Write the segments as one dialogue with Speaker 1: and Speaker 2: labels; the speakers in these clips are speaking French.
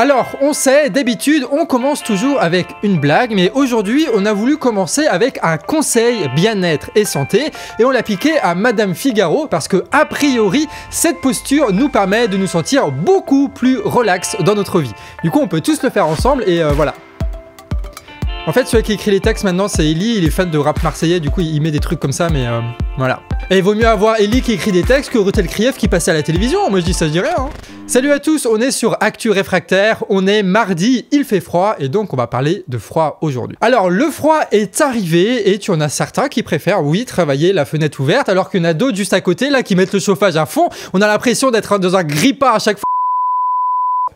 Speaker 1: Alors, on sait, d'habitude, on commence toujours avec une blague, mais aujourd'hui, on a voulu commencer avec un conseil bien-être et santé, et on l'a piqué à Madame Figaro, parce que, a priori, cette posture nous permet de nous sentir beaucoup plus relax dans notre vie. Du coup, on peut tous le faire ensemble, et voilà. En fait, celui qui écrit les textes maintenant, c'est Eli, il est fan de rap marseillais, du coup, il met des trucs comme ça, mais voilà. Et il vaut mieux avoir Eli qui écrit des textes que Rutel Krief qui passait à la télévision, moi je dis ça, je dis rien. Hein. Salut à tous, on est sur Actu Réfractaire, on est mardi, il fait froid, et donc on va parler de froid aujourd'hui. Alors, le froid est arrivé, et tu en as certains qui préfèrent, oui, travailler la fenêtre ouverte, alors qu'il y en a d'autres juste à côté, là, qui mettent le chauffage à fond, on a l'impression d'être dans un grille-pain à chaque fois.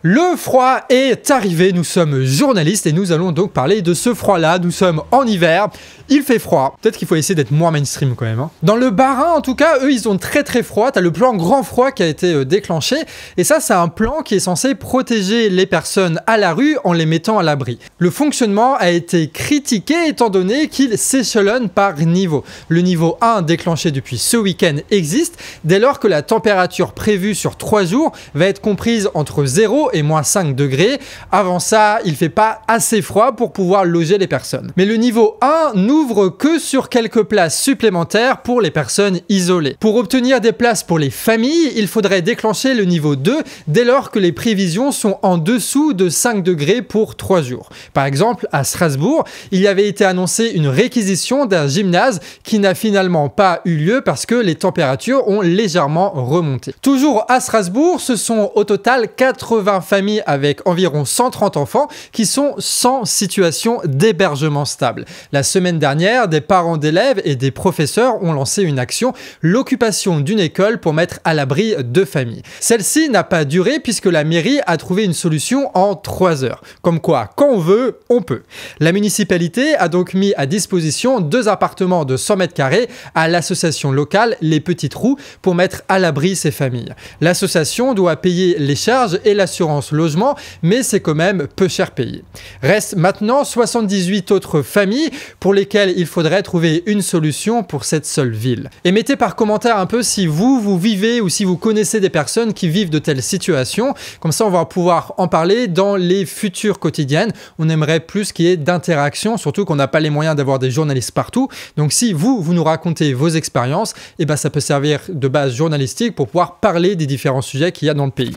Speaker 1: Le froid est arrivé, nous sommes journalistes et nous allons donc parler de ce froid-là. Nous sommes en hiver, il fait froid. Peut-être qu'il faut essayer d'être moins mainstream quand même. Hein. Dans le Bas-Rhin, en tout cas, eux, ils ont très froid. T'as le plan grand froid qui a été déclenché. Et ça, c'est un plan qui est censé protéger les personnes à la rue en les mettant à l'abri. Le fonctionnement a été critiqué étant donné qu'il s'échelonne par niveau. Le niveau 1 déclenché depuis ce week-end existe dès lors que la température prévue sur 3 jours va être comprise entre 0 et moins 5 degrés. Avant ça, il fait pas assez froid pour pouvoir loger les personnes. Mais le niveau 1 n'ouvre que sur quelques places supplémentaires pour les personnes isolées. Pour obtenir des places pour les familles, il faudrait déclencher le niveau 2 dès lors que les prévisions sont en dessous de 5 degrés pour 3 jours. Par exemple, à Strasbourg, il y avait été annoncé une réquisition d'un gymnase qui n'a finalement pas eu lieu parce que les températures ont légèrement remonté. Toujours à Strasbourg, ce sont au total 80 familles avec environ 130 enfants qui sont sans situation d'hébergement stable. La semaine dernière, des parents d'élèves et des professeurs ont lancé une action, l'occupation d'une école pour mettre à l'abri 2 familles. Celle-ci n'a pas duré puisque la mairie a trouvé une solution en 3 heures. Comme quoi, quand on veut, on peut. La municipalité a donc mis à disposition 2 appartements de 100 mètres carrés à l'association locale Les Petits Trous pour mettre à l'abri ces familles. L'association doit payer les charges et l'assurance logement, mais c'est quand même peu cher payé. Restent maintenant 78 autres familles pour lesquelles il faudrait trouver une solution pour cette seule ville. Et mettez par commentaire un peu si vous vivez ou si vous connaissez des personnes qui vivent de telles situations. Comme ça, on va pouvoir en parler dans les futures quotidiennes. On aimerait plus qu'il y ait d'interaction, surtout qu'on n'a pas les moyens d'avoir des journalistes partout. Donc si vous nous racontez vos expériences, et ben ça peut servir de base journalistique pour pouvoir parler des différents sujets qu'il y a dans le pays.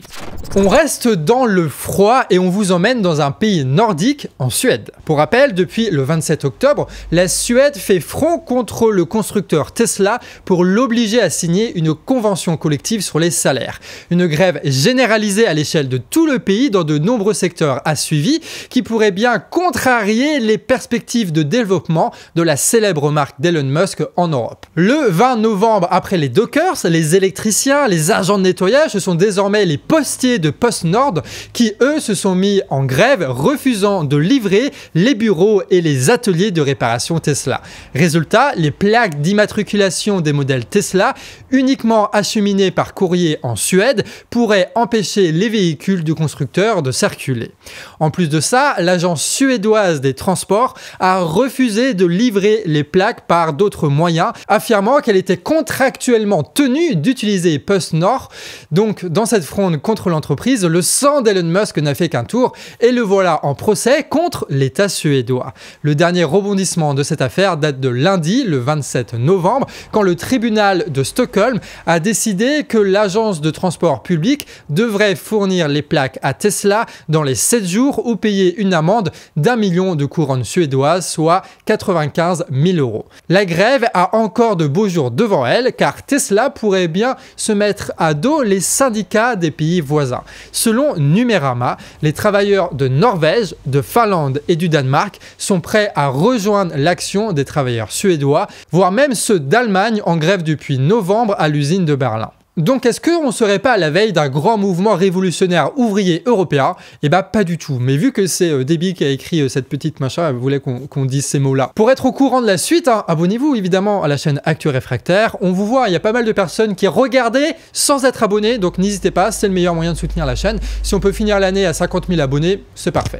Speaker 1: On reste dans le froid et on vous emmène dans un pays nordique, en Suède. Pour rappel, depuis le 27 octobre, la Suède fait front contre le constructeur Tesla pour l'obliger à signer une convention collective sur les salaires. Une grève généralisée à l'échelle de tout le pays dans de nombreux secteurs a suivi, qui pourrait bien contrarier les perspectives de développement de la célèbre marque d'Elon Musk en Europe. Le 20 novembre, après les dockers, les électriciens, les agents de nettoyage, ce sont désormais les postiers de PostNord qui, eux, se sont mis en grève, refusant de livrer les bureaux et les ateliers de réparation Tesla. Résultat, les plaques d'immatriculation des modèles Tesla, uniquement acheminées par courrier en Suède, pourraient empêcher les véhicules du constructeur de circuler. En plus de ça, l'agence suédoise des transports a refusé de livrer les plaques par d'autres moyens, affirmant qu'elle était contractuellement tenue d'utiliser PostNord. Donc, dans cette fronde contre l'entreprise, le sang d'Elon Musk n'a fait qu'un tour et le voilà en procès contre l'État suédois. Le dernier rebondissement de cette affaire date de lundi, le 27 novembre, quand le tribunal de Stockholm a décidé que l'agence de transport public devrait fournir les plaques à Tesla dans les 7 jours ou payer une amende d'1 million de couronnes suédoises, soit 95 000 €. La grève a encore de beaux jours devant elle, car Tesla pourrait bien se mettre à dos les syndicats des pays voisins. Selon Numérama, les travailleurs de Norvège, de Finlande et du Danemark sont prêts à rejoindre l'action des travailleurs suédois, voire même ceux d'Allemagne en grève depuis novembre à l'usine de Berlin. Donc est-ce qu'on ne serait pas à la veille d'un grand mouvement révolutionnaire ouvrier européen? Eh bah pas du tout, mais vu que c'est Déby qui a écrit cette petite machin, elle voulait qu'on dise ces mots-là. Pour être au courant de la suite, hein, abonnez-vous évidemment à la chaîne Actu Réfractaire. On vous voit, il y a pas mal de personnes qui regardaient sans être abonnés, donc n'hésitez pas, c'est le meilleur moyen de soutenir la chaîne. Si on peut finir l'année à 50 000 abonnés, c'est parfait.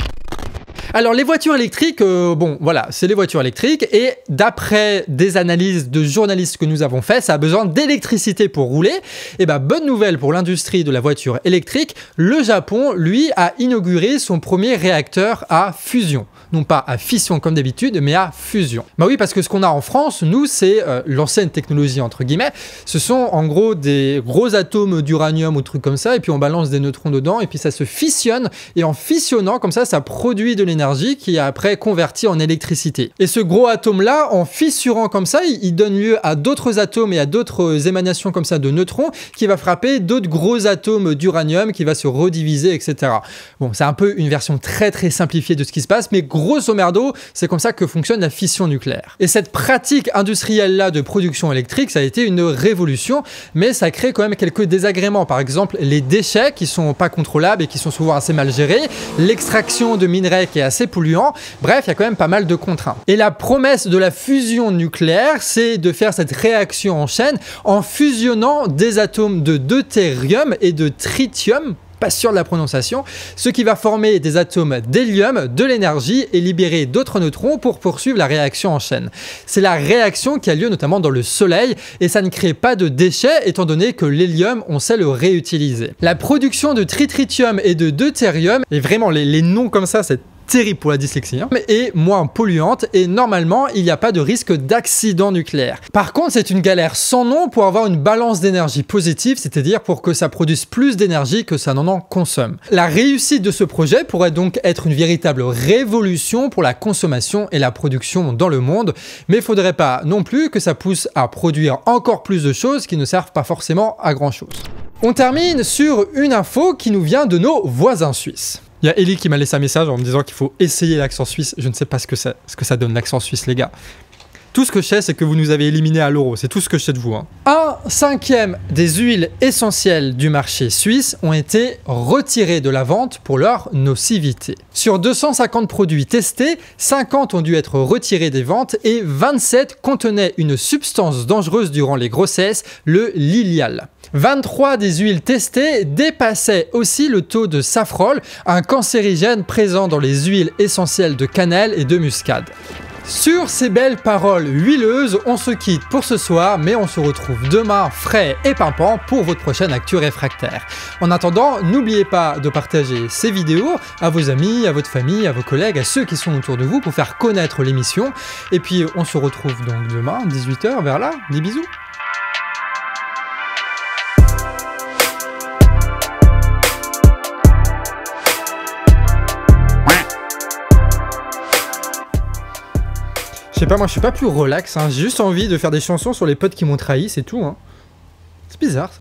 Speaker 1: Alors les voitures électriques, bon voilà, c'est les voitures électriques et d'après des analyses de journalistes que nous avons fait, ça a besoin d'électricité pour rouler. Et ben bonne nouvelle pour l'industrie de la voiture électrique, le Japon, lui, a inauguré son premier réacteur à fusion. Non pas à fission comme d'habitude, mais à fusion. Bah oui, parce que ce qu'on a en France, nous, c'est l'ancienne technologie entre guillemets. Ce sont en gros des gros atomes d'uranium ou trucs comme ça, et puis on balance des neutrons dedans, et puis ça se fissionne, et en fissionnant comme ça produit de l'énergie qui est après convertie en électricité. Et ce gros atome-là, en fissurant comme ça, il donne lieu à d'autres atomes et à d'autres émanations comme ça de neutrons qui va frapper d'autres gros atomes d'uranium qui va se rediviser, etc. Bon, c'est un peu une version très très simplifiée de ce qui se passe, mais grosso merdo, c'est comme ça que fonctionne la fission nucléaire. Et cette pratique industrielle-là de production électrique, ça a été une révolution, mais ça crée quand même quelques désagréments. Par exemple, les déchets qui sont pas contrôlables et qui sont souvent assez mal gérés, l'extraction de minerais qui est assez polluant, bref, il y a quand même pas mal de contraintes. Et la promesse de la fusion nucléaire, c'est de faire cette réaction en chaîne en fusionnant des atomes de deutérium et de tritium, pas sûr de la prononciation, ce qui va former des atomes d'hélium, de l'énergie et libérer d'autres neutrons pour poursuivre la réaction en chaîne. C'est la réaction qui a lieu notamment dans le soleil et ça ne crée pas de déchets étant donné que l'hélium, on sait le réutiliser. La production de tritium et de deutérium, et vraiment les noms comme ça, c'est terrible pour la dyslexie, hein, est moins polluante et normalement il n'y a pas de risque d'accident nucléaire. Par contre, c'est une galère sans nom pour avoir une balance d'énergie positive, c'est-à-dire pour que ça produise plus d'énergie que ça n'en consomme. La réussite de ce projet pourrait donc être une véritable révolution pour la consommation et la production dans le monde, mais il ne faudrait pas non plus que ça pousse à produire encore plus de choses qui ne servent pas forcément à grand-chose. On termine sur une info qui nous vient de nos voisins suisses. Il y a Ellie qui m'a laissé un message en me disant qu'il faut essayer l'accent suisse. Je ne sais pas ce que ça donne l'accent suisse, les gars. Tout ce que je sais, c'est que vous nous avez éliminés à l'euro. C'est tout ce que je sais de vous. Hein. 1/5 des huiles essentielles du marché suisse ont été retirées de la vente pour leur nocivité. Sur 250 produits testés, 50 ont dû être retirés des ventes et 27 contenaient une substance dangereuse durant les grossesses, le lilial. 23 des huiles testées dépassaient aussi le taux de safrole, un cancérigène présent dans les huiles essentielles de cannelle et de muscade. Sur ces belles paroles huileuses, on se quitte pour ce soir, mais on se retrouve demain frais et pimpant pour votre prochaine Actu Réfractaire. En attendant, n'oubliez pas de partager ces vidéos à vos amis, à votre famille, à vos collègues, à ceux qui sont autour de vous pour faire connaître l'émission. Et puis on se retrouve donc demain, 18 h, vers là. Des bisous. Je sais pas, moi je suis pas plus relax, hein. J'ai juste envie de faire des chansons sur les potes qui m'ont trahi, c'est tout. Hein. C'est bizarre.